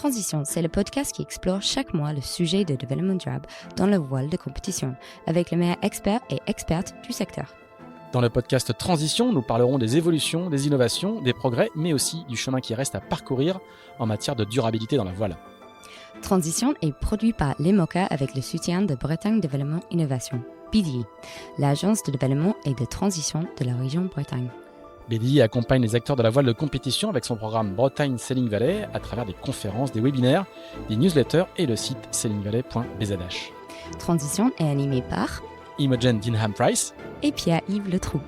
Transition, c'est le podcast qui explore chaque mois le sujet de développement durable dans le voile de compétition, avec les meilleurs experts et expertes du secteur. Dans le podcast Transition, nous parlerons des évolutions, des innovations, des progrès, mais aussi du chemin qui reste à parcourir en matière de durabilité dans la voile. Transition est produit par l'EMOCA avec le soutien de Bretagne Développement Innovation, BDI, l'agence de développement et de transition de la région Bretagne. BDI accompagne les acteurs de la voile de compétition avec son programme Bretagne Sailing Valley à travers des conférences, des webinaires, des newsletters et le site sailingvalley.bzh. Transition est animée par Imogen Dinham-Price et Pierre-Yves Letroux.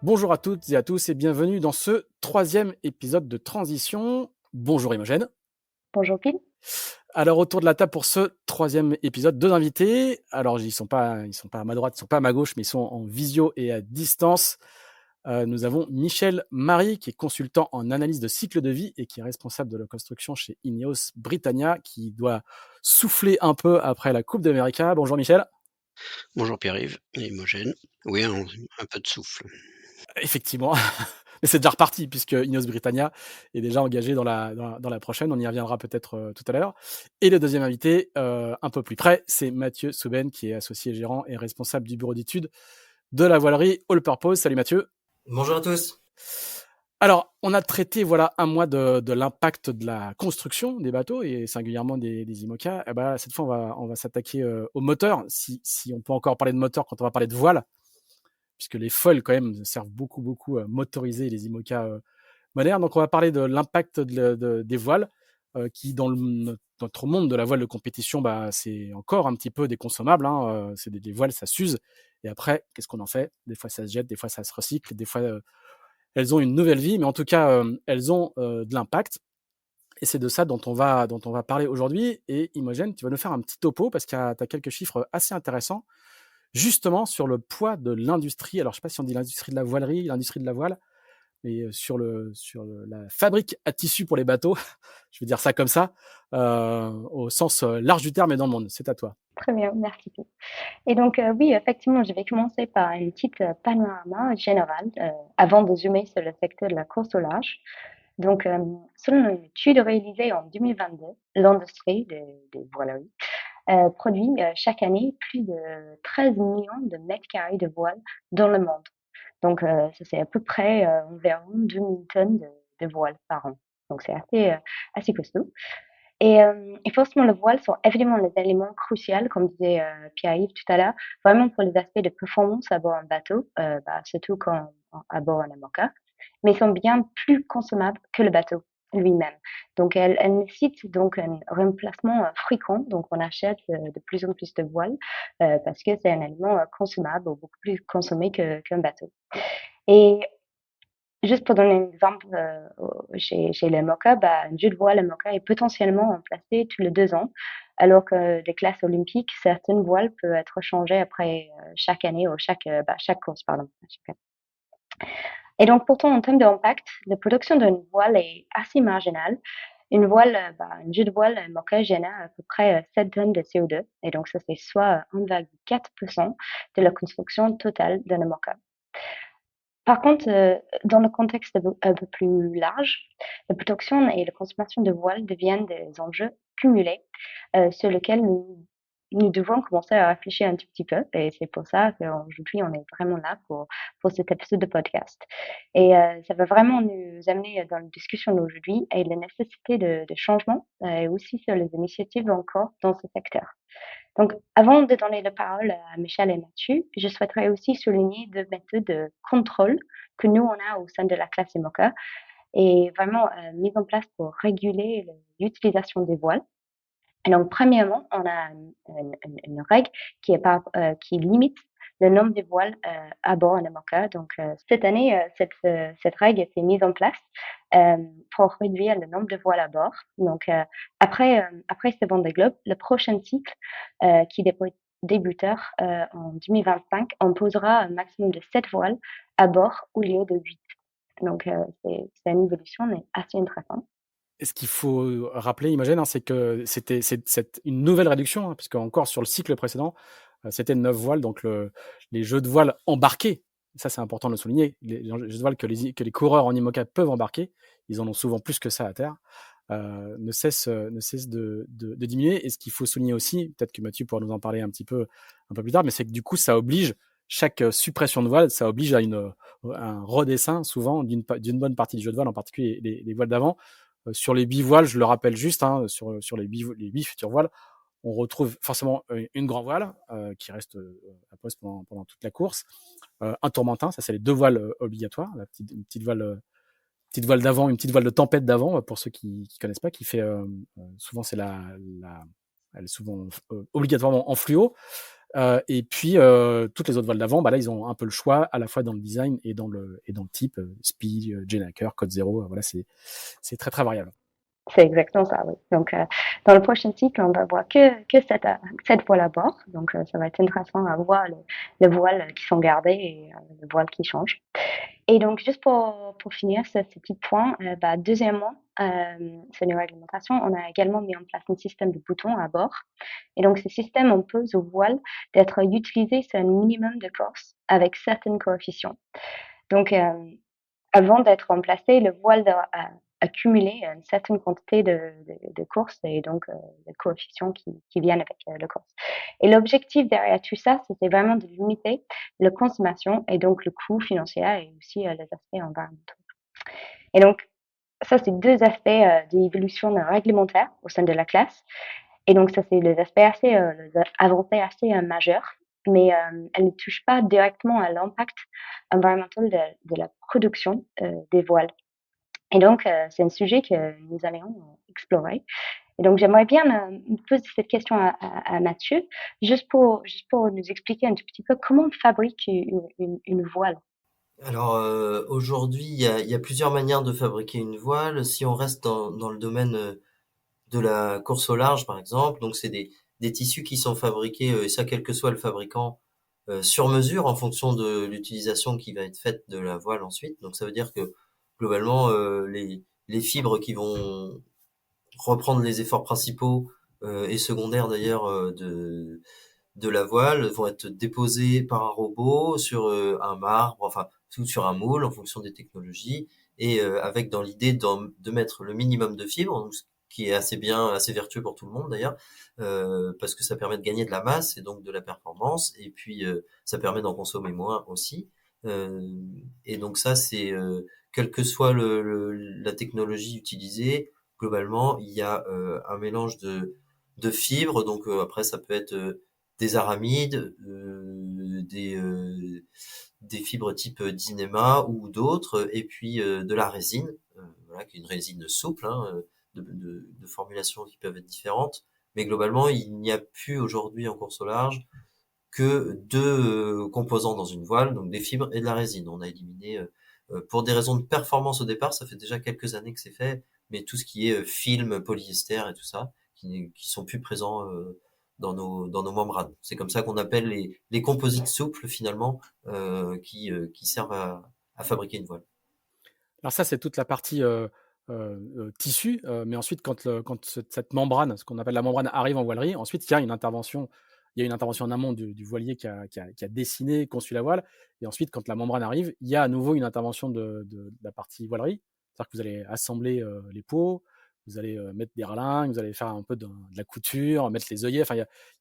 Bonjour à toutes et à tous et bienvenue dans ce 3e épisode de Transition. Bonjour Imogen. Bonjour Pile. Alors autour de la table pour ce 3e épisode, 2 invités. Alors ils sont pas à ma droite, ils sont pas à ma gauche, mais ils sont en visio et à distance. Nous avons Michel Marie, qui est consultant en analyse de cycle de vie et qui est responsable de la construction chez Ineos Britannia, qui doit souffler un peu après la Coupe d'Amérique. Bonjour Michel. Bonjour Pierre-Yves et Imogen. Oui, un peu de souffle. Effectivement, mais c'est déjà reparti puisque Ineos Britannia est déjà engagé dans la prochaine. On y reviendra peut-être tout à l'heure. Et le deuxième invité, un peu plus près, c'est Mathieu Souben, qui est associé gérant et responsable du bureau d'études de la voilerie All Purpose. Salut Mathieu. Bonjour à tous. Alors, on a traité un mois de l'impact de la construction des bateaux et singulièrement des IMOCA. Cette fois, on va s'attaquer au moteur, si on peut encore parler de moteur quand on va parler de voile, puisque les foils quand même servent beaucoup à motoriser les IMOCA modernes. Donc, on va parler de l'impact des voiles qui, dans notre monde de la voile de compétition, c'est encore un petit peu déconsommable. C'est des voiles, ça s'use. Et après, qu'est-ce qu'on en fait ? Des fois, ça se jette, des fois, ça se recycle, des fois, elles ont une nouvelle vie, mais en tout cas, elles ont de l'impact. Et c'est de ça dont on va parler aujourd'hui. Et Imogen, tu vas nous faire un petit topo parce que tu as quelques chiffres assez intéressants, justement sur le poids de l'industrie. Alors, je ne sais pas si on dit l'industrie de la voilerie, l'industrie de la voile, mais sur la fabrique à tissu pour les bateaux, je vais dire ça comme ça, au sens large du terme et dans le monde. C'est à toi. Très bien, merci. Et donc, oui, effectivement, je vais commencer par une petite panorama générale avant de zoomer sur le secteur de la course au large. Donc, selon une étude réalisée en 2022, l'industrie des voileries produit chaque année plus de 13 millions de mètres carrés de voiles dans le monde. Donc, ça c'est à peu près environ 2000 tonnes de voiles par an. Donc, c'est assez costaud. Et forcément, le voile sont évidemment les éléments cruciaux, comme disait Pierre-Yves tout à l'heure, vraiment pour les aspects de performance à bord d'un bateau, surtout quand à bord d'un IMOCA, mais ils sont bien plus consommables que le bateau lui-même. Donc, elles nécessitent donc un remplacement fréquent. Donc, on achète de plus en plus de voiles parce que c'est un aliment consommable ou beaucoup plus consommé qu'un bateau. Et juste pour donner un exemple, chez les IMOCA, un jeu de voile IMOCA est potentiellement remplacé tous les 2 ans, alors que des classes olympiques, certaines voiles peuvent être changées après chaque année ou chaque course, pardon. Et donc, pourtant, en termes d'impact, la production d'une voile est assez marginale. Une jeu de voile IMOCA génère à peu près 7 tonnes de CO2, et donc ça c'est soit 1,4% de la construction totale d'un IMOCA. Par contre, dans le contexte un peu plus large, la production et la consommation de voiles deviennent des enjeux cumulés sur lesquels nous devons commencer à réfléchir un tout petit peu. Et c'est pour ça qu'aujourd'hui, on est vraiment là pour cet épisode de podcast. Et ça va vraiment nous amener dans la discussion d'aujourd'hui et la nécessité de changement et aussi sur les initiatives encore dans ce secteur. Donc, avant de donner la parole à Michel et Mathieu, je souhaiterais aussi souligner 2 méthodes de contrôle que nous, on a au sein de la classe IMOCA et vraiment mises en place pour réguler l'utilisation des voiles. Et donc, premièrement, on a une règle qui limite le nombre de voiles à bord d'un IMOCA. Donc, cette année, cette règle a été mise en place pour réduire le nombre de voiles à bord. Donc, après ce Vendée Globe, le prochain cycle qui débutera en 2025, on posera un maximum de 7 voiles à bord au lieu de 8. Donc, c'est une évolution mais assez intéressante. Et ce qu'il faut rappeler, Imogen, c'est que c'est une nouvelle réduction, puisque encore sur le cycle précédent, c'était 9 voiles, donc les jeux de voiles embarqués ça c'est important de le souligner, les jeux de voile que les coureurs en IMOCA peuvent embarquer, ils en ont souvent plus que ça à terre, ne cesse de diminuer. Et ce qu'il faut souligner aussi, peut-être que Mathieu pourra nous en parler un peu plus tard, mais c'est que du coup, ça oblige chaque suppression de voile, ça oblige à un redessin souvent d'une bonne partie du jeu de voile, en particulier les voiles d'avant. Sur les bivoiles, je le rappelle juste, sur les 8 futures voiles, on retrouve forcément une grand voile qui reste à poste pendant toute la course, un tourmentin, ça c'est les 2 voiles obligatoires, une petite voile d'avant, une petite voile de tempête d'avant, pour ceux qui connaissent pas, qui fait souvent c'est elle est souvent obligatoirement en fluo. Et puis toutes les autres voiles d'avant, là ils ont un peu le choix à la fois dans le design et dans le type, Speed, Jennaker, Code Zero, voilà, c'est très très variable. C'est exactement ça, oui. Donc, dans le prochain cycle, on va voir que cette voile à bord. Donc, ça va être intéressant à voir les voiles qui sont gardées et les voiles qui changent. Et donc, juste pour finir ce petit point, deuxièmement, sur les réglementations, on a également mis en place un système de boutons à bord. Et donc, ce système impose aux voiles d'être utilisées sur un minimum de courses avec certains coefficients. Donc, avant d'être remplacé, le voile doit accumuler une certaine quantité de courses et donc les coefficients qui viennent avec le course. Et l'objectif derrière tout ça, c'était vraiment de limiter la consommation et donc le coût financier et aussi les aspects environnementaux. Et donc, ça, c'est 2 aspects de l'évolution réglementaire au sein de la classe. Et donc, ça, c'est les aspects assez, les avancées assez majeurs, mais elles ne touchent pas directement à l'impact environnemental de la production des voiles. Et donc, c'est un sujet que nous allons explorer. Et donc, j'aimerais bien poser cette question à Mathieu, juste pour nous expliquer un tout petit peu comment on fabrique une voile. Alors aujourd'hui, il y a plusieurs manières de fabriquer une voile. Si on reste dans le domaine de la course au large, par exemple, donc c'est des tissus qui sont fabriqués, et ça quel que soit le fabricant, sur mesure en fonction de l'utilisation qui va être faite de la voile ensuite. Donc ça veut dire que globalement, les fibres qui vont reprendre les efforts principaux et secondaires d'ailleurs de la voile vont être déposées par un robot sur un marbre, enfin tout sur un moule en fonction des technologies et avec dans l'idée de mettre le minimum de fibres, donc, ce qui est assez bien, assez vertueux pour tout le monde d'ailleurs, parce que ça permet de gagner de la masse et donc de la performance, et puis ça permet d'en consommer moins aussi. Et donc ça, c'est quelle que soit la technologie utilisée, globalement, il y a un mélange de fibres. Donc après, ça peut être des aramides, des fibres type Dynéma ou d'autres, et puis de la résine, voilà, qui est une résine souple, hein, de formulations qui peuvent être différentes. Mais globalement, il n'y a plus aujourd'hui en course au large que 2 composants dans une voile, donc des fibres et de la résine. On a éliminé, pour des raisons de performance au départ, ça fait déjà quelques années que c'est fait, mais tout ce qui est film, polyester et tout ça, qui sont plus présents dans nos membranes. C'est comme ça qu'on appelle les composites souples finalement, qui servent à fabriquer une voile. Alors ça, c'est toute la partie tissu, mais ensuite, quand cette membrane, ce qu'on appelle la membrane, arrive en voilerie, ensuite, il y a une intervention en amont du voilier qui a dessiné, conçu la voile. Et ensuite, quand la membrane arrive, il y a à nouveau une intervention de la partie voilerie. C'est-à-dire que vous allez assembler les peaux, vous allez mettre des ralingues, vous allez faire un peu de la couture, mettre les œillets. Enfin,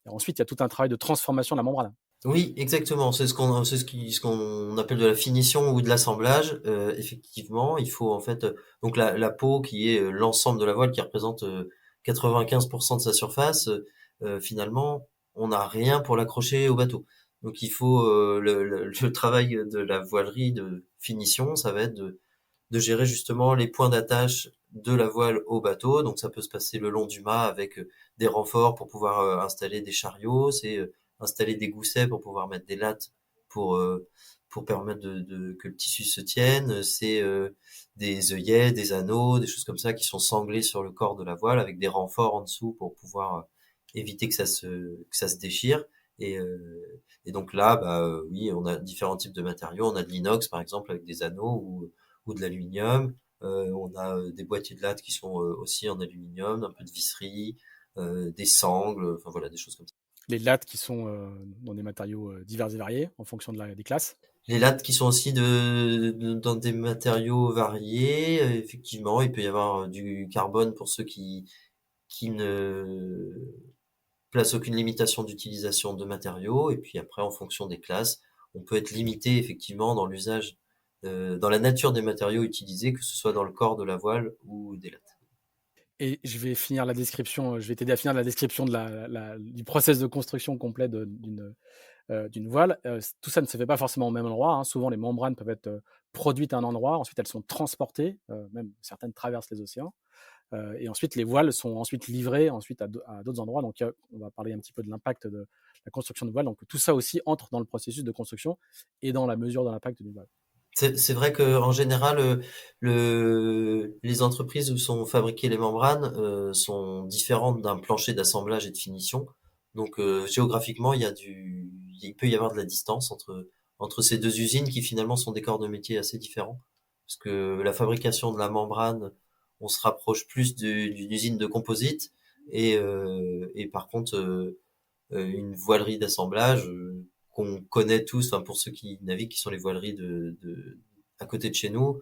ensuite, il y a tout un travail de transformation de la membrane. Oui, exactement. Ce qu'on appelle de la finition ou de l'assemblage. Effectivement, il faut en fait donc la peau qui est l'ensemble de la voile qui représente 95% de sa surface. Finalement, on n'a rien pour l'accrocher au bateau. Donc il faut le travail de la voilerie de finition, ça va être de gérer justement les points d'attache de la voile au bateau. Donc ça peut se passer le long du mât avec des renforts pour pouvoir installer des chariots, c'est installer des goussets pour pouvoir mettre des lattes pour euh, pour permettre que le tissu se tienne, c'est des œillets, des anneaux, des choses comme ça qui sont sanglés sur le corps de la voile avec des renforts en dessous pour pouvoir éviter que ça se déchire. Et, euh, et donc là, oui, on a différents types de matériaux. On a de l'inox par exemple avec des anneaux ou de l'aluminium. On a des boîtiers de lattes qui sont aussi en aluminium, un peu de visserie, des sangles, enfin voilà, des choses comme ça. Les lattes qui sont dans des matériaux divers et variés en fonction des classes. Les lattes qui sont aussi dans des matériaux variés, effectivement, il peut y avoir du carbone pour ceux qui ne placent aucune limitation d'utilisation de matériaux. Et puis après, en fonction des classes, on peut être limité effectivement dans l'usage, dans la nature des matériaux utilisés, que ce soit dans le corps de la voile ou des lattes. Et je vais finir la description, je vais t'aider à finir la description du process de construction complet d'une voile. Tout ça ne se fait pas forcément au même endroit, hein. Souvent, les membranes peuvent être produites à un endroit, ensuite elles sont transportées, même certaines traversent les océans. Et ensuite, les voiles sont ensuite livrées ensuite à d'autres endroits. Donc, on va parler un petit peu de l'impact de la construction de voiles. Donc, tout ça aussi entre dans le processus de construction et dans la mesure de l'impact d'une voile. C'est vrai que en général, les entreprises où sont fabriquées les membranes sont différentes d'un plancher d'assemblage et de finition. Donc géographiquement, il peut y avoir de la distance entre ces deux usines qui finalement sont des corps de métier assez différents. Parce que la fabrication de la membrane, on se rapproche plus d'une usine de composite et par contre une voilerie d'assemblage qu'on connaît tous, enfin pour ceux qui naviguent, qui sont les voileries à côté de chez nous,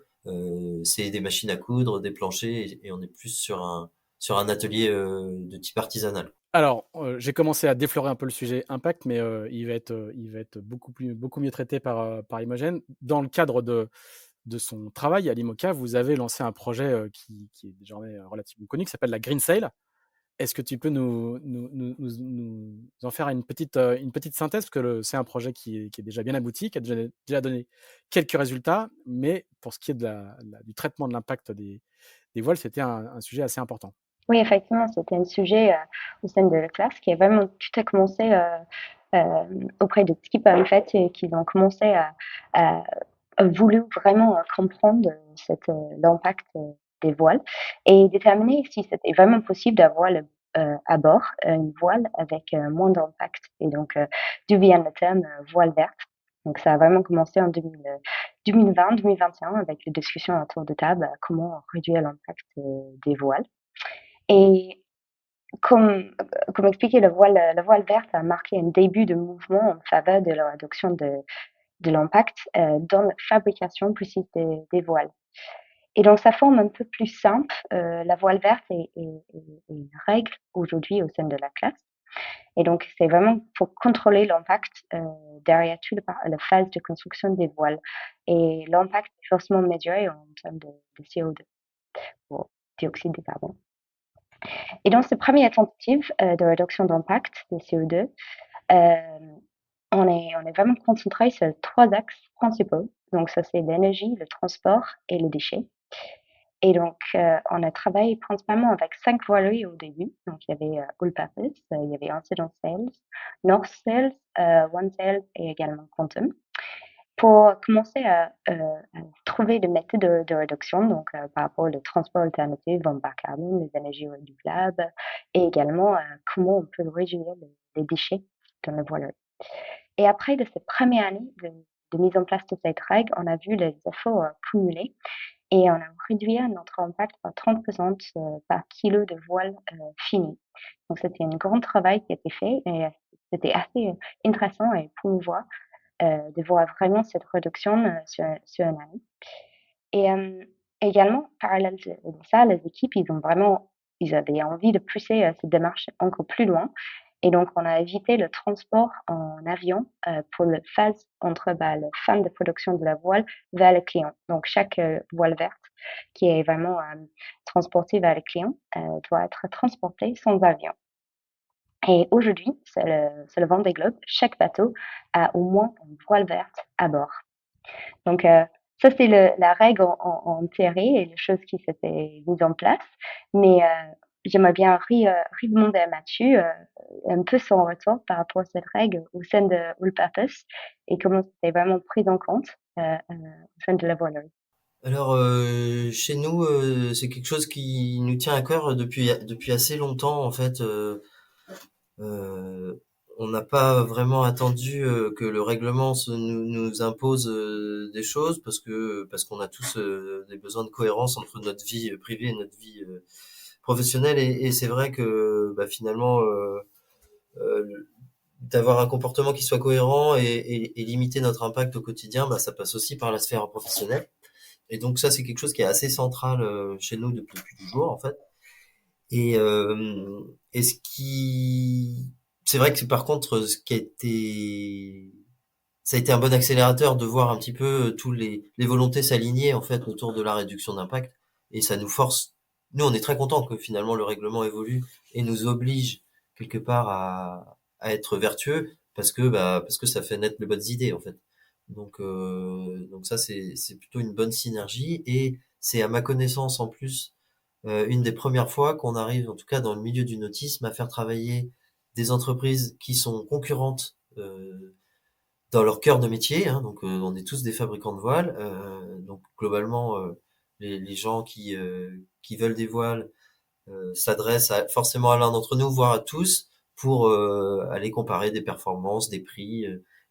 c'est des machines à coudre, des planchers, et on est plus sur un atelier de type artisanal. Alors, j'ai commencé à déflorer un peu le sujet impact, mais il va être beaucoup mieux traité par Imogen. Dans le cadre de son travail à l'IMOCA, vous avez lancé un projet qui est désormais relativement connu, qui s'appelle la Green Sail. Est-ce que tu peux nous en faire une petite synthèse? Parce que c'est un projet qui est déjà bien abouti, qui a déjà donné quelques résultats, mais pour ce qui est du traitement de l'impact des voiles, c'était un sujet assez important. Oui, effectivement, c'était un sujet au sein de la classe qui a vraiment tout a commencé auprès de Skip, en fait, et qui ont commencé à voulu vraiment comprendre l'impact des voiles et déterminer si c'était vraiment possible d'avoir à bord une voile avec moins d'impact. Et donc, d'où vient le terme voile verte. Donc, ça a vraiment commencé en 2020-2021 avec les discussions autour de table, comment réduire l'impact des voiles. Et comme expliqué, la voile verte a marqué un début de mouvement en faveur de la réduction de l'impact dans la fabrication précise des voiles. Et dans sa forme un peu plus simple, la voile verte est une règle aujourd'hui au sein de la classe. Et donc, c'est vraiment pour contrôler l'impact derrière toute la phase de construction des voiles. Et l'impact est forcément mesuré en termes de CO2, ou dioxyde de carbone. Et dans ces premières tentatives de réduction d'impact de CO2, on est vraiment concentré sur 3 axes principaux. Donc ça, c'est l'énergie, le transport et les déchets. Et donc, on a travaillé principalement avec 5 voileries au début. Donc, il y avait All-Purpose, il y avait Incident Sails, North Sails, One Sail et également Quantum, pour commencer à trouver des méthodes de réduction, donc par rapport au transport alternatif en bas carbone, les énergies renouvelables, et également comment on peut réduire les déchets dans la voilerie. Et après de cette première année de mise en place de cette règle, on a vu les efforts cumulés et on a réduit notre impact par 30% par kilo de voile fini. Donc c'était un grand travail qui a été fait et c'était assez intéressant et promouvoir de voir vraiment cette réduction sur une année. Et également, parallèle de ça, les équipes, ils avaient envie de pousser cette démarche encore plus loin. Et donc, on a évité le transport en avion pour la phase entre la fin de production de la voile vers le client. Donc, chaque voile verte qui est vraiment transportée vers le client doit être transportée sans avion. Et aujourd'hui, c'est le Vendée Globe. Chaque bateau a au moins une voile verte à bord. Donc, ça, c'est la règle en théorie et les choses qui s'étaient mises en place. Mais j'aimerais bien redemander à Mathieu un peu son retour par rapport à cette règle au sein de All-Purpose et comment c'était vraiment pris en compte au sein de la voilerie. Alors chez nous, c'est quelque chose qui nous tient à cœur depuis assez longtemps en fait. On n'a pas vraiment attendu que le règlement nous impose des choses parce qu'on a tous des besoins de cohérence entre notre vie privée et notre vie professionnelle et c'est vrai que finalement d'avoir un comportement qui soit cohérent et limiter notre impact au quotidien, bah, ça passe aussi par la sphère professionnelle. Et donc ça, c'est quelque chose qui est assez central chez nous depuis toujours, en fait. Et ce qui, c'est vrai que par contre, ce qui a été, ça a été un bon accélérateur de voir un petit peu tous les volontés s'aligner en fait autour de la réduction d'impact. Et ça nous force. Nous, on est très contents que finalement le règlement évolue et nous oblige quelque part à être vertueux parce que ça fait naître de bonnes idées en fait. Donc ça c'est plutôt une bonne synergie et c'est à ma connaissance en plus une des premières fois qu'on arrive, en tout cas dans le milieu du nautisme, à faire travailler des entreprises qui sont concurrentes dans leur cœur de métier. Hein, donc, on est tous des fabricants de voiles. Donc, globalement, les gens qui veulent des voiles s'adressent forcément à l'un d'entre nous, voire à tous, pour aller comparer des performances, des prix.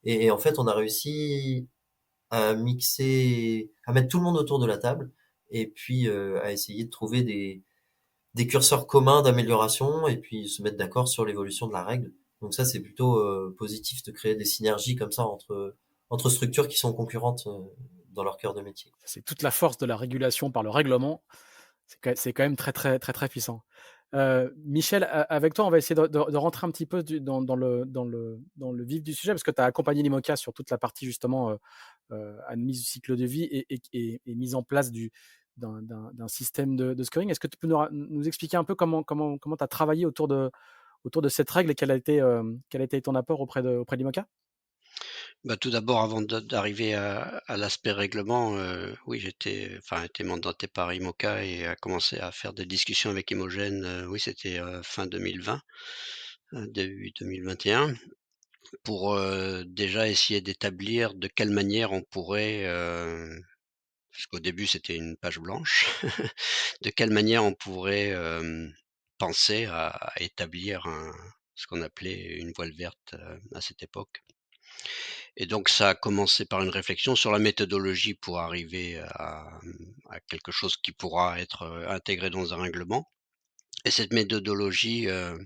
Et en fait, on a réussi à mixer, à mettre tout le monde autour de la table, et puis à essayer de trouver des curseurs communs d'amélioration et puis se mettre d'accord sur l'évolution de la règle. Donc ça, c'est plutôt positif de créer des synergies comme ça entre structures qui sont concurrentes dans leur cœur de métier. C'est toute la force de la régulation par le règlement. C'est quand même très, très, très, très puissant. Michel, avec toi, on va essayer de rentrer un petit peu dans le vif du sujet, parce que tu as accompagné l'IMOCA sur toute la partie justement analyse du cycle de vie et mise en place d'un système de scoring. Est-ce que tu peux nous expliquer un peu comment tu as travaillé autour de cette règle et quel a été ton apport auprès de l'IMOCA? Bah, tout d'abord, avant d'arriver à l'aspect règlement, oui, été mandaté par IMOCA et a commencé à faire des discussions avec Imogène, oui, c'était, fin 2020, début 2021, pour, déjà essayer d'établir de quelle manière on pourrait, parce qu'au début c'était une page blanche, de quelle manière on pourrait, penser à établir ce qu'on appelait une voile verte, à cette époque. Et donc ça a commencé par une réflexion sur la méthodologie pour arriver à quelque chose qui pourra être, intégré dans un règlement. Et cette méthodologie, a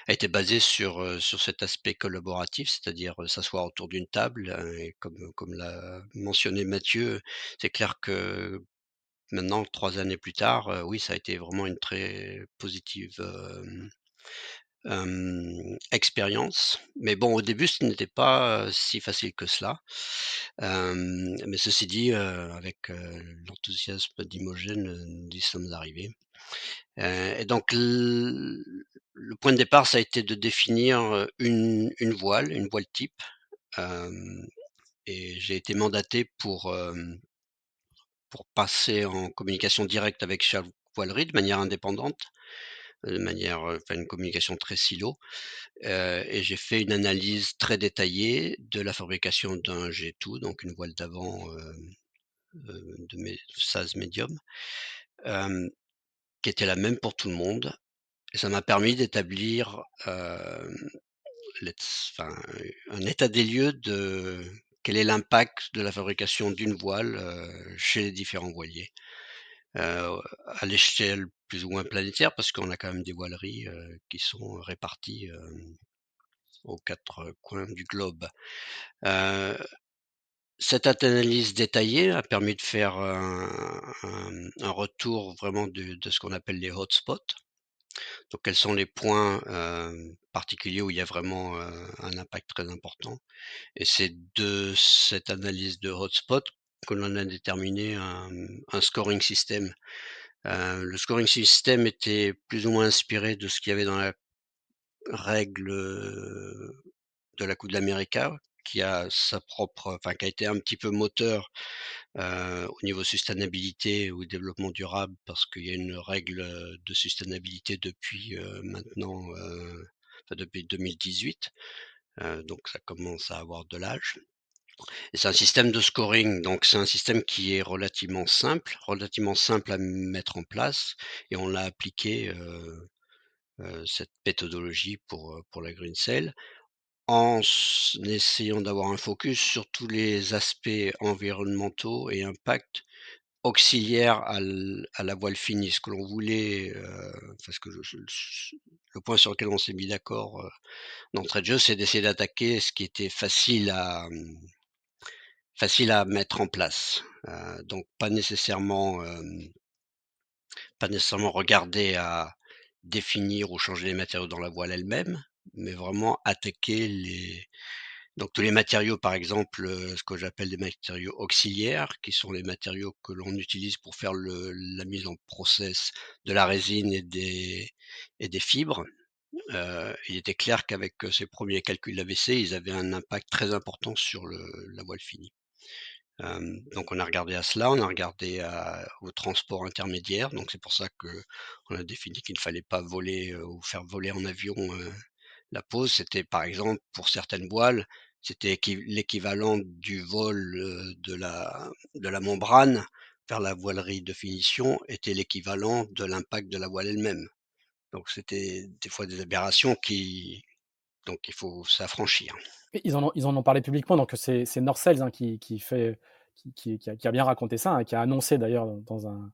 été basée sur cet aspect collaboratif, c'est-à-dire, s'asseoir autour d'une table, et comme l'a mentionné Mathieu, c'est clair que maintenant 3 années plus tard, oui, ça a été vraiment une très positive, expérience. Mais bon, au début, ce n'était pas, si facile que cela. Mais ceci dit, avec, l'enthousiasme d'Imogène, nous y sommes arrivés. Et donc le point de départ, ça a été de définir, une voile type, hem et j'ai été mandaté pour passer en communication directe avec chaque voilerie de manière indépendante, une communication très silo. Et j'ai fait une analyse très détaillée de la fabrication d'un G2, donc une voile d'avant, de size médium, hem, qui était la même pour tout le monde et ça m'a permis d'établir, l'ét enfin, un état des lieux de quel est l'impact de la fabrication d'une voile, chez les différents voiliers, à l'échelle plus ou moins planétaire parce qu'on a quand même des voileries, qui sont réparties, aux 4 coins du globe. Heu, cette analyse détaillée a permis de faire un retour vraiment de ce qu'on appelle les hotspots. Donc quels sont les points, particuliers où il y a vraiment, un impact très important et c'est de cette analyse de hotspots que l'on a déterminé un scoring system. Le scoring system était plus ou moins inspiré de ce qu'il y avait dans la règle, de la Coupe de l'Amérique, qui a sa propre qui a été un petit peu moteur, au niveau sustainabilité ou développement durable parce qu'il y a une règle, de sustainabilité depuis, maintenant, depuis 2018, donc ça commence à avoir de l'âge et c'est un système de scoring, donc c'est un système qui est relativement simple à mettre en place et on l'a appliqué, cette méthodologie pour la Green Cell essayant d'avoir un focus sur tous les aspects environnementaux et impact auxiliaire à la voile finie. Ce que l'on voulait, parce que le point sur lequel on s'est mis d'accord, d'entrée de jeu, c'est d'essayer d'attaquer ce qui était facile à mettre en place. Donc pas nécessairement regarder à définir ou changer les matériaux dans la voile elle-même, mais vraiment attaquer tous les matériaux, par exemple, ce que j'appelle des matériaux auxiliaires, qui sont les matériaux que l'on utilise pour faire la mise en process de la résine et des fibres. Il était clair qu'avec, ces premiers calculs d'AVC, ils avaient un impact très important sur la voile finie. Donc on a regardé à cela, on a regardé au transport intermédiaire, donc c'est pour ça qu'on a défini qu'il ne fallait pas voler, ou faire voler en avion, la pose. C'était par exemple pour certaines voiles, c'était l'équivalent du vol, de la membrane vers la voilerie de finition était l'équivalent de l'impact de la voile elle-même. Donc c'était des fois des aberrations donc il faut s'affranchir. Et ils en ont parlé publiquement, donc c'est Norcels, hein, qui a bien raconté ça, hein, qui a annoncé d'ailleurs dans un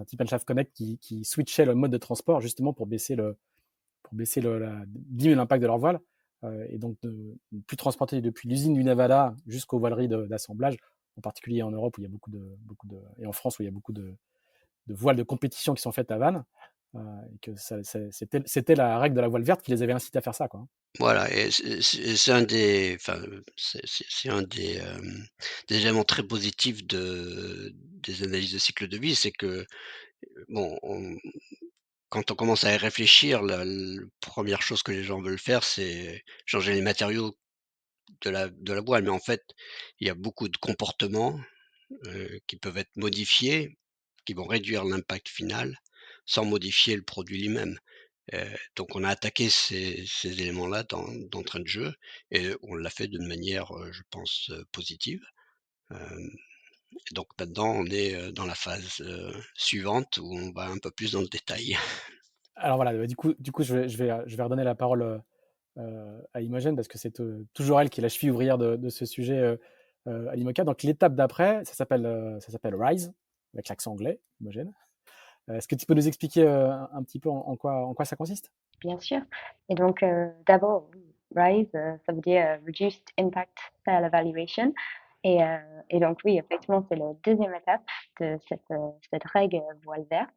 Tip and Shaft Connect qui switchait le mode de transport justement diminuer l'impact de leur voile, et donc de ne plus transporter depuis l'usine du Nevada jusqu'aux voileries d'assemblage, en particulier en Europe où il y a et en France où il y a beaucoup de voiles de compétition qui sont faites à Vannes, et que c'était la règle de la voile verte qui les avait incités à faire ça, quoi, hein. Voilà et c'est un des enfin, c'est un des éléments très positifs des analyses de cycle de vie, c'est que, bon, quand on commence à y réfléchir, la 1re chose que les gens veulent faire, c'est changer les matériaux de la voile. Mais en fait, il y a beaucoup de comportements, qui peuvent être modifiés, qui vont réduire l'impact final, sans modifier le produit lui-même. Donc on a attaqué ces éléments-là d'entrée de jeu et on l'a fait d'une manière, je pense, positive. Hem et donc maintenant on est, dans la phase, suivante où on va un peu plus dans le détail. Alors voilà, du coup, je vais redonner la parole à Imogen parce que c'est toujours elle qui est la cheville ouvrière de ce sujet à l'IMOCA. Donc l'étape d'après, ça s'appelle RISE, avec l'accent anglais, Imogen. Est-ce que tu peux nous expliquer un petit peu en quoi ça consiste? Bien sûr. Et donc, d'abord, oui, RISE, ça veut dire Reduced Impact Style Evaluation. Et donc, oui, effectivement, c'est la deuxième étape de cette règle voile verte.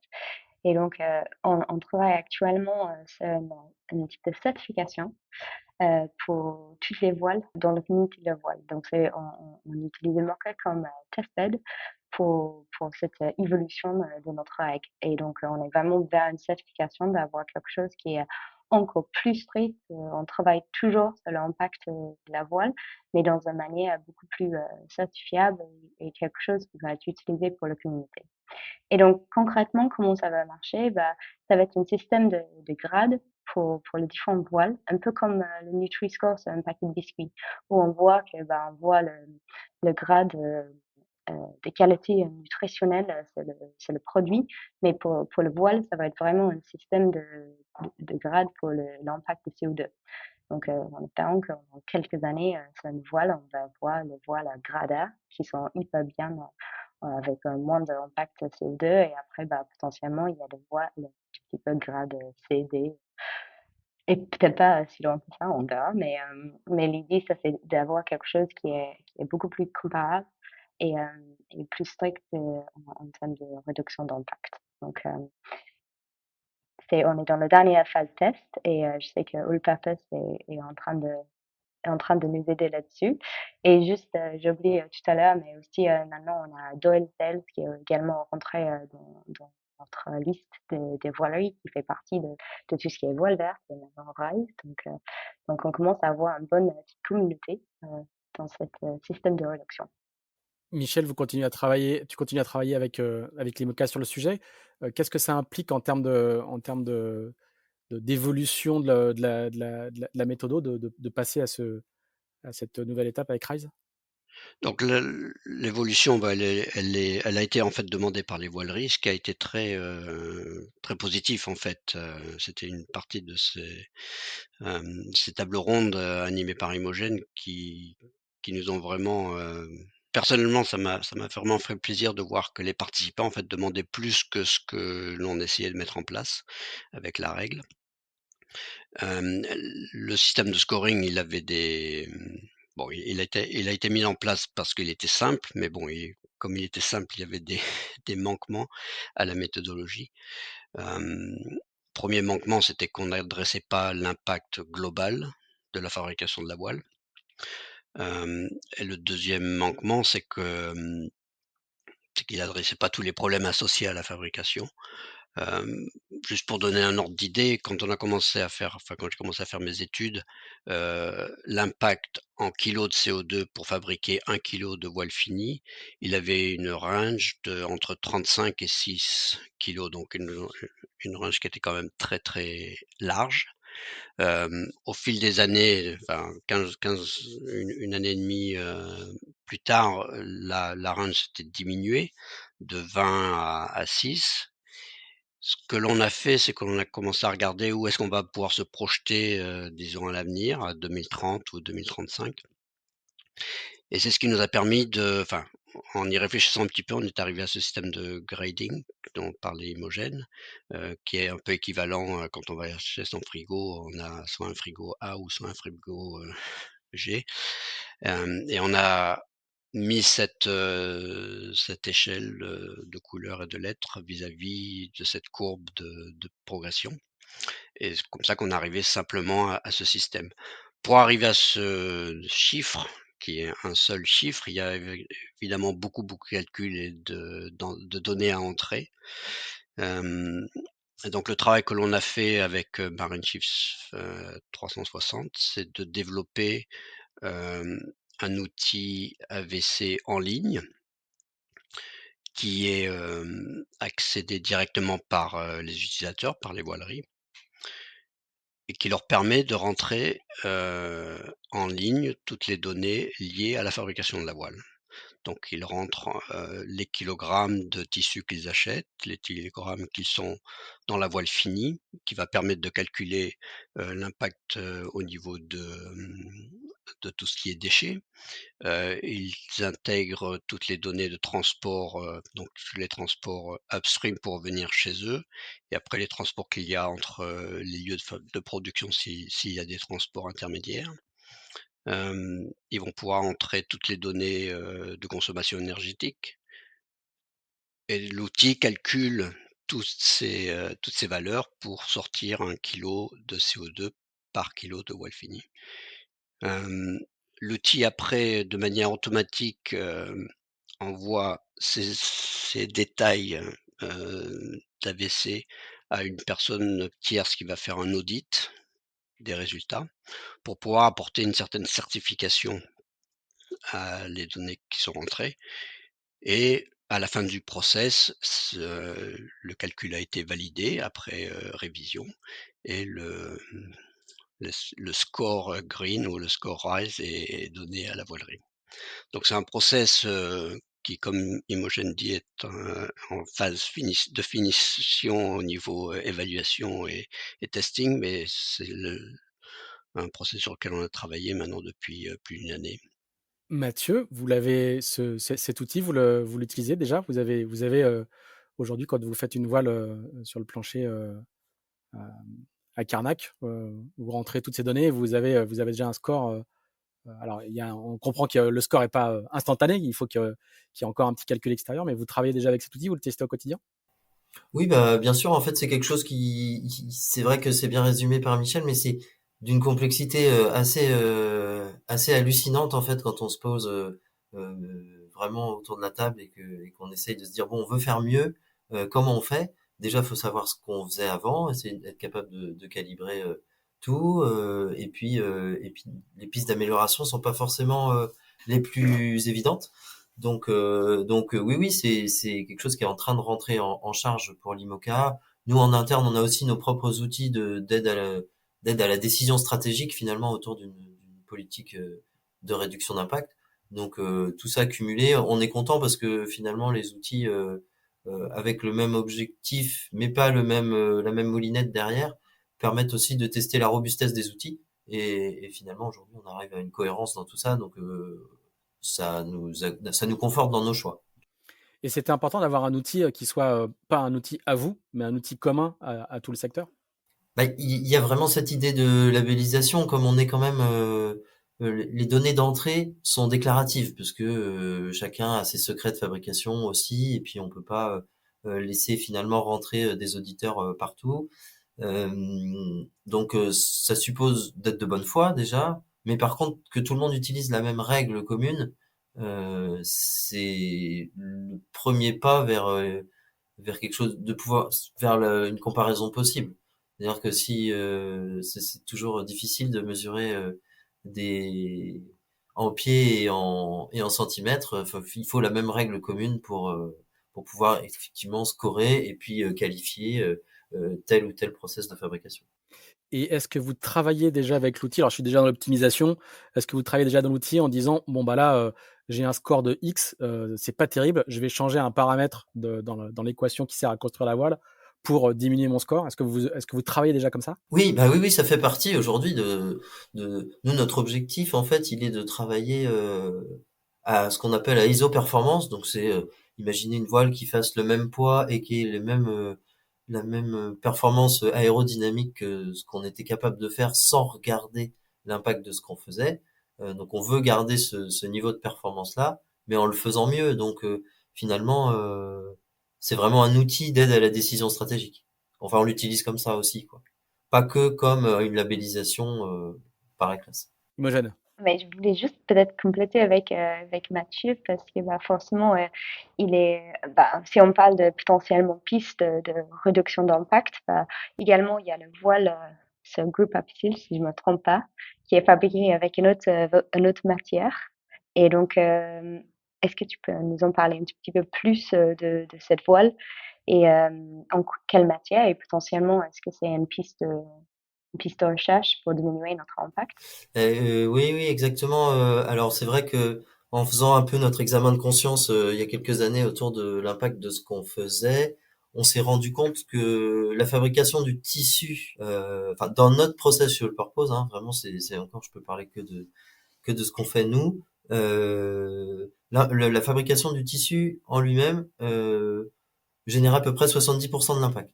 Et donc, on travaille actuellement sur un type de certification pour toutes les voiles dans le community de voile. Donc, on utilise le Mocha comme testbed pour cette évolution de notre règle. Et donc, on est vraiment vers une certification d'avoir quelque chose qui est encore plus strict. On travaille toujours sur l'impact de la voile, mais dans une manière beaucoup plus certifiable et quelque chose qui va être utilisé pour la communauté. Et donc concrètement, comment ça va marcher? Bah, ça va être un système de grades pour les différentes voiles, un peu comme, le Nutri-Score sur un paquet de biscuits, où on voit que, bah, on voit le grade, de qualité nutritionnelle, c'est le produit, mais pour le voile, ça va être vraiment un système de grades pour l'impact de CO2. Donc, en espérant que dans quelques années, sur une voile, on va voir les voiles à grade A qui sont hyper bien, avec moins d'impact CO2 et après, bah, potentiellement, il y a des voiles un petit peu grade C, D et peut-être pas si loin que ça, on verra, mais l'idée, ça, c'est d'avoir quelque chose qui est beaucoup plus comparable et plus strict, en termes de réduction d'impact. Donc, on est dans la dernière phase test et je sais que All Purpose est en train de nous aider là-dessus. Et juste, j'ai oublié tout à l'heure, mais aussi maintenant on a Doyle Sales qui est également rentré dans notre liste des voileries qui fait partie de tout ce qui est voile verte et maintenant Rise. Donc on commence à avoir une bonne petite communauté dans ce système de réduction. Michel, tu continues à travailler avec l'IMOCA sur le sujet. Qu'est-ce que ça implique d'évolution de la méthode de passer à cette nouvelle étape avec RISE? Donc l'évolution, bah, elle a été en fait demandée par les voileries, ce qui a été très positif en fait. C'était une partie de ces tables rondes, animées par Imogen qui nous ont vraiment, personnellement, ça m'a vraiment fait plaisir de voir que les participants, en fait, demandaient plus que ce que l'on essayait de mettre en place avec la règle. Le système de scoring, il avait bon, il a été mis en place parce qu'il était simple, mais bon, comme il était simple, il y avait des des manquements à la méthodologie. Hem, 1 manquement, c'était qu'on n'adressait pas l'impact global de la fabrication de la voile. Et le deuxième manquement, c'est qu'il adressait pas tous les problèmes associés à la fabrication. Hem, Juste pour donner un ordre d'idée, quand j'ai commencé à faire mes études, l'impact en kilos de CO2 pour fabriquer 1 kilo de voile finie, il avait une range de entre 35 et 6 kilos, donc une range qui était quand même très, très large. Au fil des années, enfin 15 une année et demie, plus tard, la range s'était diminuée de 20 à 6. Ce que l'on a fait, c'est qu'on a commencé à regarder où est-ce qu'on va pouvoir se projeter, disons à l'avenir, à 2030 ou 2035, et c'est ce qui nous a permis en y réfléchissant un petit peu, on est arrivé à ce système de grading dont parlait Imogen, qui est un peu équivalent, quand on va acheter son frigo, on a soit un frigo A ou soit un frigo, G. Et on a mis cette échelle, de couleurs et de lettres vis-à-vis de cette courbe de progression, et c'est comme ça qu'on est arrivé simplement à ce système. Pour arriver à ce chiffre, qui est un seul chiffre, il y a évidemment beaucoup, beaucoup de calculs et de données à entrer. Et donc le travail que l'on a fait avec, MarineShift 360, c'est de développer, hem, un outil AVC en ligne qui est, accédé directement par, les utilisateurs, par les voileries, et qui leur permet de rentrer, en ligne toutes les données liées à la fabrication de la voile. Donc ils rentrent, les kilogrammes de tissu qu'ils achètent, les kilogrammes qui sont dans la voile finie, qui va permettre de calculer, l'impact, au niveau de tout ce qui est déchets. Ils intègrent toutes les données de transport, donc tous les transports, upstream pour venir chez eux, et après les transports qu'il y a entre, les lieux de production s'il y a des transports intermédiaires. Ils vont pouvoir entrer toutes les données, de consommation énergétique, et l'outil calcule toutes ces valeurs pour sortir 1 kilo de CO2 par kilo de voile finie. Hem, L'outil après, de manière automatique, envoie ces détails, d'AVC à une personne tierce qui va faire un audit des résultats pour pouvoir apporter une certaine certification à les données qui sont rentrées, et à la fin du process, le calcul a été validé après, révision, et le score, green ou le score rise est donné à la voilerie. Donc c'est un process, qui, comme Imogen dit, est en phase de finition au niveau, évaluation et testing, mais c'est un process sur lequel on a travaillé maintenant depuis, plus d'une année. Mathieu, vous l'avez cet outil, vous l'utilisez déjà? Vous avez, aujourd'hui, quand vous faites une voile, sur le plancher, à à Carnac, vous rentrez toutes ces données et vous avez déjà un score, alors on comprend que le score est pas, instantané, il faut qu'il y ait encore un petit calcul extérieur, mais vous travaillez déjà avec cet outil? Vous le testez au quotidien? Oui, bah, bien sûr, en fait, c'est quelque chose c'est vrai que c'est bien résumé par Michel, mais c'est d'une complexité assez hallucinante, en fait, quand on se pose vraiment autour de la table et qu'on essaye de se dire, bon, on veut faire mieux, comment on fait? Déjà, il faut savoir ce qu'on faisait avant, essayer d'être capable de calibrer tout, et puis les pistes d'amélioration sont pas forcément les plus évidentes. Donc oui, oui, c'est quelque chose qui est en train de rentrer en charge pour l'IMOCA. Nous, en interne, on a aussi nos propres outils d'aide à la décision stratégique, finalement, autour d'une politique de réduction d'impact. Donc tout ça cumulé, on est content parce que finalement, les outils avec le même objectif, mais pas la même moulinette derrière, permettent aussi de tester la robustesse des outils. Et finalement, aujourd'hui, on arrive à une cohérence dans tout ça. Donc ça nous conforte dans nos choix. Et c'était important d'avoir un outil qui soit pas un outil à vous, mais un outil commun à tout le secteur. Bah, il y a vraiment cette idée de labellisation, comme on est quand même, les données d'entrée sont déclaratives parce que chacun a ses secrets de fabrication aussi, et puis on peut pas laisser finalement rentrer des auditeurs partout. Donc ça suppose d'être de bonne foi déjà, mais par contre que tout le monde utilise la même règle commune, c'est le premier pas vers quelque chose de pouvoir vers une comparaison possible. C'est-à-dire que si c'est toujours difficile de mesurer des en pieds et en centimètres, il faut la même règle commune pour pouvoir effectivement scorer et puis qualifier tel ou tel process de fabrication. Et est-ce que vous travaillez déjà avec l'outil? Alors, je suis déjà dans l'optimisation. Est-ce que vous travaillez déjà dans l'outil en disant, bon, bah là, j'ai un score de X, c'est pas terrible, je vais changer un paramètre dans l'équation qui sert à construire la voile pour diminuer mon score? Est-ce que vous travaillez déjà comme ça? Oui, bah oui, ça fait partie aujourd'hui de nous, notre objectif en fait, il est de travailler à ce qu'on appelle à ISO performance. Donc c'est imaginer une voile qui fasse le même poids et qui ait la même performance aérodynamique que ce qu'on était capable de faire sans regarder l'impact de ce qu'on faisait. Donc on veut garder ce niveau de performance là, mais en le faisant mieux. Donc finalement, c'est vraiment un outil d'aide à la décision stratégique. Enfin, on l'utilise comme ça aussi, quoi. Pas que comme une labellisation par classe. Imogen. Mais je voulais juste peut-être compléter avec Mathieu parce que bah, forcément, si on parle de potentiellement pistes de réduction d'impact, bah, également il y a le voile, ce groupe Apicil, si je ne me trompe pas, qui est fabriqué avec une autre matière. Et donc, est-ce que tu peux nous en parler un petit peu plus de cette voile et quelle matière et potentiellement est-ce que c'est une piste de recherche pour diminuer notre impact? Oui, oui, exactement. Alors c'est vrai que en faisant un peu notre examen de conscience il y a quelques années autour de l'impact de ce qu'on faisait, on s'est rendu compte que la fabrication du tissu, enfin dans notre process sur le purpose, hein, vraiment c'est encore, je peux parler que de ce qu'on fait nous. La fabrication du tissu en lui-même génère à peu près 70% de l'impact.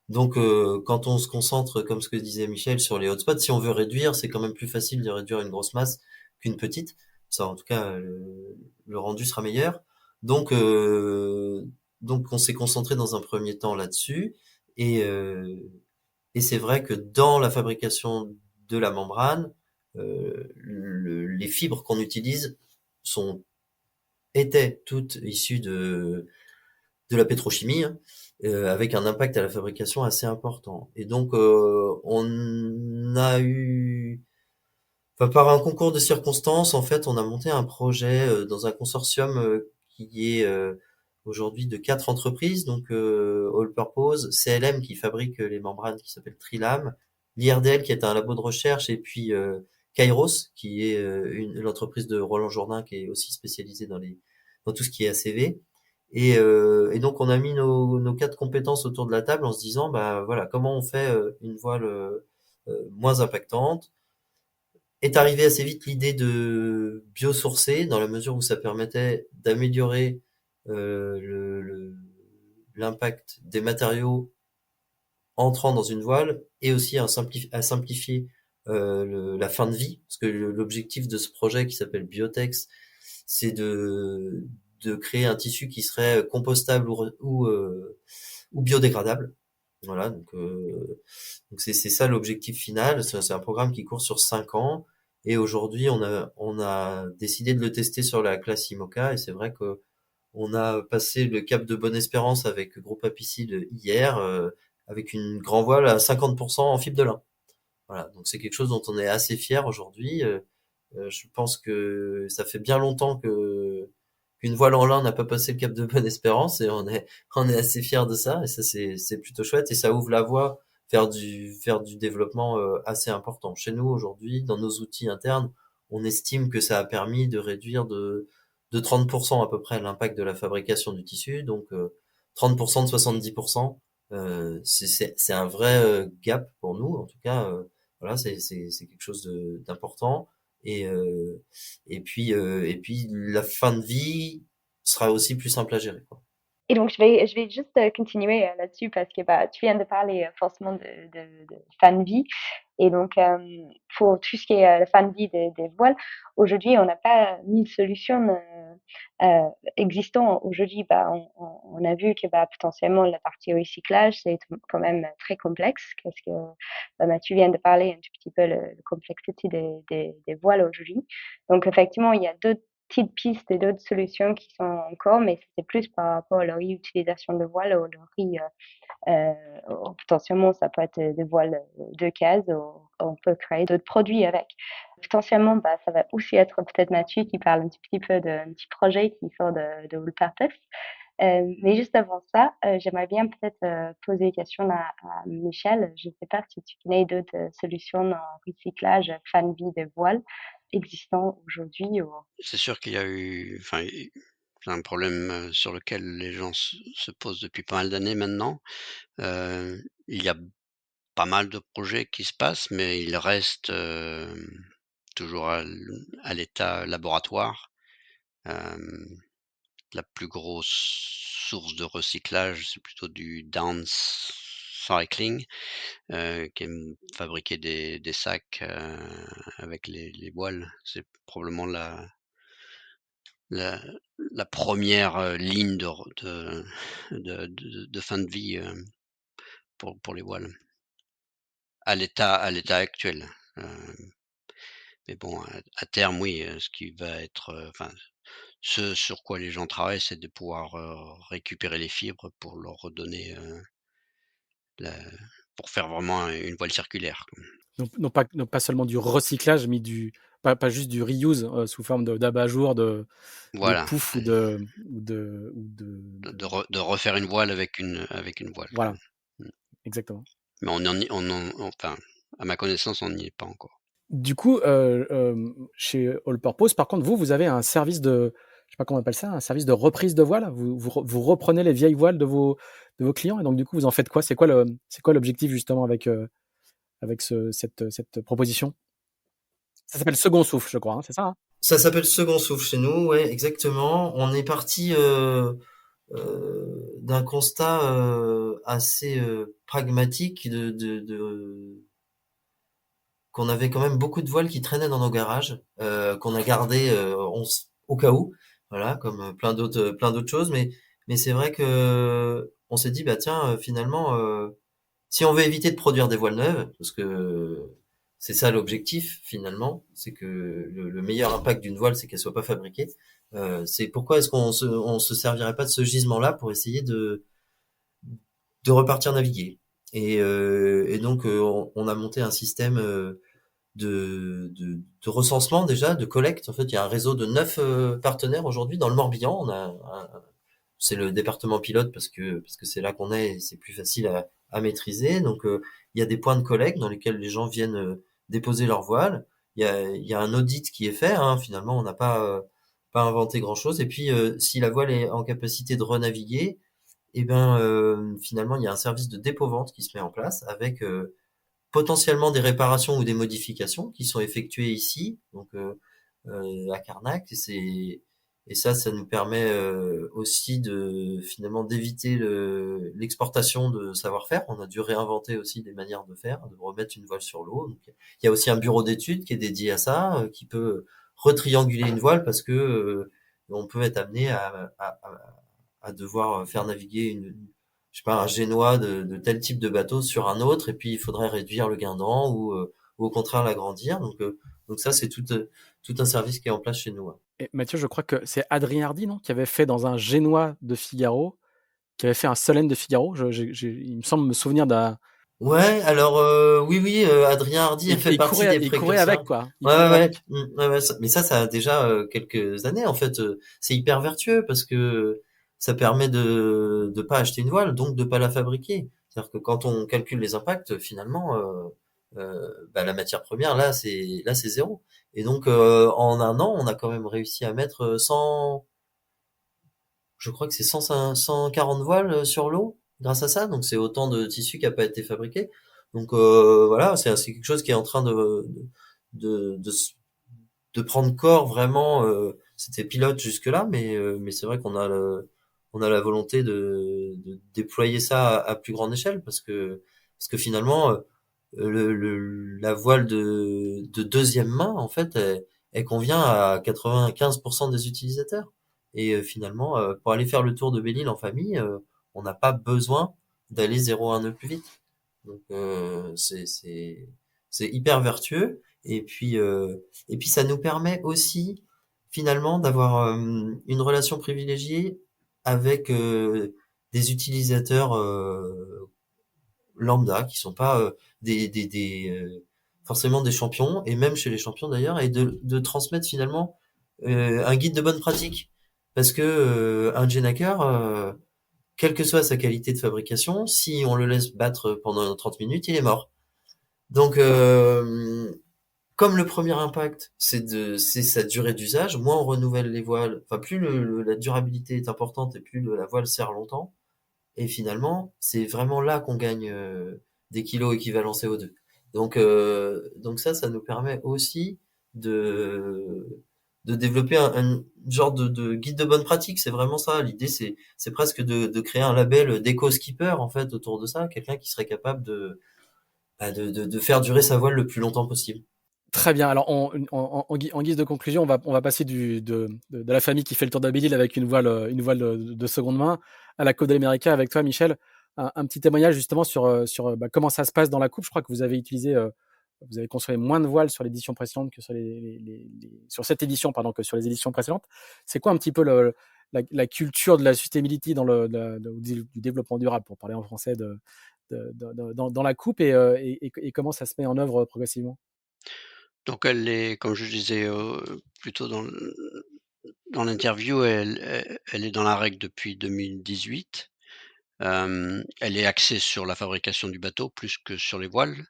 Donc, quand on se concentre, comme ce que disait Michel, sur les hotspots, si on veut réduire, c'est quand même plus facile de réduire une grosse masse qu'une petite. Ça, en tout cas, le rendu sera meilleur. Donc, on s'est concentré dans un premier temps là-dessus. Et, euh, et c'est vrai que dans la fabrication de la membrane, les fibres qu'on utilise étaient toutes issues de la pétrochimie, hein, avec un impact à la fabrication assez important. Et donc, on a eu, enfin, par un concours de circonstances, en fait, on a monté un projet dans un consortium qui est aujourd'hui de 4 entreprises, donc All Purpose, CLM qui fabrique les membranes qui s'appelle Trilam, l'IRDL qui est un labo de recherche, et puis Kairos qui est l'entreprise de Roland Jourdain qui est aussi spécialisée dans tout ce qui est ACV. Et donc on a mis nos 4 compétences autour de la table en se disant bah voilà comment on fait une voile moins impactante. Est arrivée assez vite l'idée de biosourcer dans la mesure où ça permettait d'améliorer l'impact des matériaux entrant dans une voile et aussi à simplifier la fin de vie, parce que l'objectif de ce projet qui s'appelle Biotex, c'est de créer un tissu qui serait compostable ou biodégradable. Voilà, donc c'est ça l'objectif final. C'est un programme qui court sur 5 ans, et aujourd'hui on a décidé de le tester sur la classe IMOCA, et c'est vrai que on a passé le cap de Bonne-Espérance avec Groupe Apicil hier, avec une grand voile à 50% en fibre de lin. Voilà, donc c'est quelque chose dont on est assez fier aujourd'hui. Je pense que ça fait bien longtemps qu'une voile en lin n'a pas passé le cap de Bonne-Espérance, et on est assez fier de ça, et ça c'est plutôt chouette, et ça ouvre la voie vers du développement assez important. Chez nous aujourd'hui, dans nos outils internes, on estime que ça a permis de réduire de 30% à peu près l'impact de la fabrication du tissu, donc 30% de 70%, c'est un vrai gap pour nous, en tout cas. Voilà, c'est quelque chose d'important. et puis la fin de vie sera aussi plus simple à gérer, quoi. Et donc, je vais juste continuer là-dessus parce que tu viens de parler forcément de fin de vie. Et donc, pour tout ce qui est la fin de vie des voiles, aujourd'hui, on n'a pas mille solutions existantes. Aujourd'hui, on a vu que potentiellement la partie recyclage, c'est quand même très complexe parce que tu viens de parler un tout petit peu la complexité des voiles aujourd'hui. Donc, effectivement, il y a d'autres petites pistes et d'autres solutions qui sont encore, mais c'est plus par rapport à la réutilisation de voiles ou le potentiellement, ça peut être des voiles de cases ou on peut créer d'autres produits avec. Potentiellement, ça va aussi être peut-être Mathieu qui parle un petit peu d'un petit projet qui sort de Woolparters. Mais juste avant ça, j'aimerais bien peut-être poser une question à Michel. Je ne sais pas si tu connais d'autres solutions en recyclage, fin de vie des voiles existants aujourd'hui. Ou... C'est sûr qu'il y a eu enfin, c'est un problème, sur lequel les gens se posent depuis pas mal d'années maintenant. Il y a pas mal de projets qui se passent, mais il reste, toujours à l'état laboratoire. Hem, la plus grosse source de recyclage, c'est plutôt du downcycling, qui est fabriquer des sacs, avec les voiles. C'est probablement la la 1re, ligne de fin de vie, pour les voiles. À l'état actuel, mais bon, à terme, oui, ce qui va être, enfin, ce sur quoi les gens travaillent, c'est de pouvoir, récupérer les fibres pour leur redonner, la pour faire vraiment une voile circulaire, quoi. Donc non pas seulement du recyclage, mais pas juste du reuse, sous forme d'abat-jour, de Voilà, pouf de refaire une voile avec une voile, quoi. voilà, Mmh. exactement. Mais enfin, à ma connaissance, on n'y est pas encore. Du coup, chez All Purpose, par contre, vous avez un service je sais pas comment on appelle ça, un service de reprise de voiles? Vous reprenez les vieilles voiles de vos clients et donc du coup, vous en faites quoi? C'est quoi l'objectif justement avec cette proposition? Ça s'appelle Second Souffle, je crois, hein, c'est ça, hein? Ça s'appelle Second Souffle chez nous, ouais, exactement. On est parti d'un constat assez pragmatique qu'on avait quand même beaucoup de voiles qui traînaient dans nos garages, qu'on a gardé au cas où, voilà, comme plein d'autres choses. Mais c'est vrai que on s'est dit, bah tiens, finalement, si on veut éviter de produire des voiles neuves, parce que c'est ça l'objectif finalement, c'est que le meilleur impact d'une voile, c'est qu'elle soit pas fabriquée. C'est pourquoi est-ce on se servirait pas de ce gisement-là pour essayer de repartir naviguer. Et donc on a monté un système de recensement déjà, de collecte. En fait, il y a un réseau de 9 partenaires aujourd'hui dans le Morbihan. C'est le département pilote parce que c'est là qu'on est et c'est plus facile à maîtriser. Donc il y a des points de collecte dans lesquels les gens viennent déposer leur voile. Il y a un audit qui est fait, hein. Finalement, on n'a pas inventé grand-chose. Et puis si la voile est en capacité de renaviguer, et ben finalement il y a un service de dépôt-vente qui se met en place avec potentiellement des réparations ou des modifications qui sont effectuées ici, donc à Carnac. Et ça nous permet aussi de finalement d'éviter l'exportation de savoir-faire. On a dû réinventer aussi des manières de faire, de remettre une voile sur l'eau. Donc, il y a aussi un bureau d'études qui est dédié à ça, qui peut retrianguler une voile parce que on peut être amené à devoir faire naviguer je sais pas, un génois de tel type de bateau sur un autre, et puis il faudrait réduire le guindant ou au contraire l'agrandir. Donc ça, c'est tout un service qui est en place chez nous, ouais. Et Mathieu, je crois que c'est Adrien Hardy, non, qui avait fait dans un Génois de Figaro, qui avait fait un Solène de Figaro. Il me semble me souvenir d'un. Ouais, alors oui, Adrien Hardy fait partie des Il courait avec, précurseurs. quoi. Il Ouais, ouais, courait ouais. avec. Ouais, mais ça a déjà quelques années en fait. C'est hyper vertueux parce que ça permet de pas acheter une voile, donc de pas la fabriquer. C'est-à-dire que quand on calcule les impacts, finalement, la matière première là c'est zéro. Et donc en un an, on a quand même réussi à mettre je crois que c'est 140 voiles sur l'eau grâce à ça. Donc c'est autant de tissu qui a pas été fabriqué. Donc voilà, c'est quelque chose qui est en train de de prendre corps vraiment. C'était pilote jusque-là, mais c'est vrai qu'on a on a la volonté de déployer ça à plus grande échelle parce que finalement la voile de deuxième main en fait elle convient à 95% des utilisateurs et finalement pour aller faire le tour de Belle-Île en famille on n'a pas besoin d'aller 0,1 nœud plus vite donc c'est hyper vertueux et puis ça nous permet aussi finalement d'avoir une relation privilégiée avec des utilisateurs lambda qui sont pas forcément des champions et même chez les champions d'ailleurs et de transmettre finalement un guide de bonne pratique parce que un Jenaker quelle que soit sa qualité de fabrication si on le laisse battre pendant 30 minutes il est mort donc comme le premier impact, c'est sa durée d'usage, moins on renouvelle les voiles, enfin plus la durabilité est importante et plus la voile sert longtemps. Et finalement, c'est vraiment là qu'on gagne des kilos équivalents CO2. Donc ça nous permet aussi de développer un genre de guide de bonne pratique. C'est vraiment ça. L'idée, c'est presque de créer un label d'éco-skipper en fait autour de ça, quelqu'un qui serait capable de faire durer sa voile le plus longtemps possible. Très bien. Alors, en guise de conclusion, on va passer de la famille qui fait le tour de Belle-Île avec une voile de seconde main à la Coupe de l'Amérique avec toi, Michel. Un petit témoignage justement sur comment ça se passe dans la coupe. Je crois que vous avez vous avez construit moins de voiles sur l'édition précédente que sur cette édition, pardon, que sur les éditions précédentes. C'est quoi un petit peu la culture de la sustainability du développement durable, pour parler en français, dans la coupe et comment ça se met en œuvre progressivement? Donc elle est, comme je disais, plus tôt dans l'interview, elle est dans la règle depuis 2018. Elle est axée sur la fabrication du bateau plus que sur les voiles.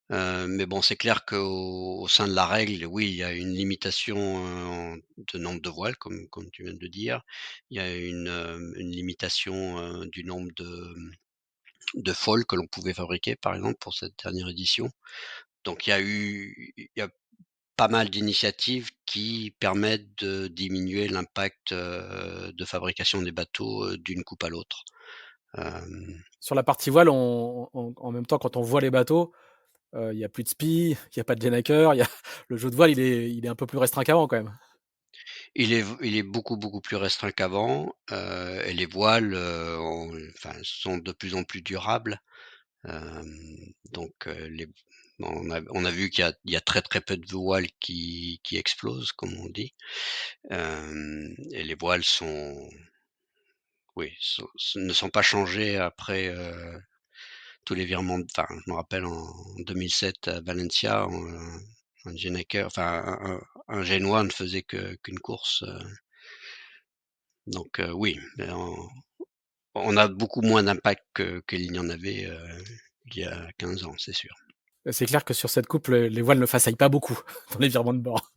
Mais bon, c'est clair qu'au sein de la règle, oui, il y a une limitation, de nombre de voiles comme tu viens de le dire. Il y a une limitation, du nombre de foils que l'on pouvait fabriquer, par exemple, pour cette dernière édition. Donc il y a pas mal d'initiatives qui permettent de diminuer l'impact, de fabrication des bateaux, d'une coupe à l'autre. Sur la partie voile, en même temps, quand on voit les bateaux, il y a plus de spi, il y a pas de Jenaker, le jeu de voile, il est un peu plus restreint qu'avant quand même. Il est beaucoup, beaucoup plus restreint qu'avant, et les voiles, sont de plus en plus durables. Donc, les on a vu qu'il y a très, très peu de voiles qui explosent, comme on dit. Et les voiles oui, ne sont pas changées après, tous les virements je me rappelle en 2007 à Valencia, un Jenaker, un Génois ne faisait qu'une course, donc oui, mais on a beaucoup moins d'impact qu'il n'y en avait, il y a 15 ans, c'est sûr. C'est clair que sur cette coupe, les voiles ne façaillent pas beaucoup dans les virements de bord.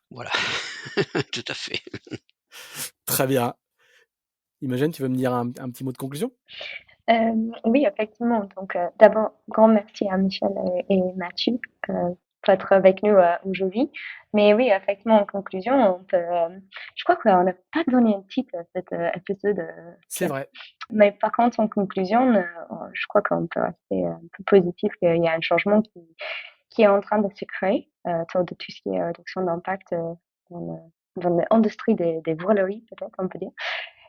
Voilà, tout à fait. Très bien. Imogen, tu veux me dire un petit mot de conclusion? Oui, effectivement. Donc, d'abord, grand merci à Michel et Mathieu pour être avec nous aujourd'hui. Mais oui, effectivement, en conclusion, je crois qu'on n'a pas donné un titre à cet épisode. C'est vrai. Mais par contre, en conclusion, je crois qu'on peut rester un peu positif qu'il y a un changement qui est en train de se créer autour de tout ce qui est réduction d'impact dans l'industrie des voileries, peut-être, on peut dire.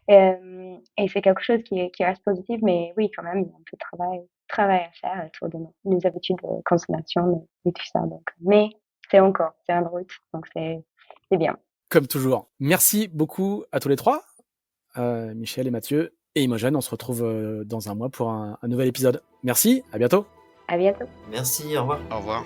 Et c'est quelque chose qui reste positif, mais oui, quand même, il y a un peu de travail à faire autour de nos habitudes de consommation et tout ça. Donc, mais c'est en route, donc c'est bien. Comme toujours. Merci beaucoup à tous les trois, Michel et Mathieu et Imogen. On se retrouve dans un mois pour un nouvel épisode. Merci, à bientôt. À bientôt. Merci, au revoir. Au revoir.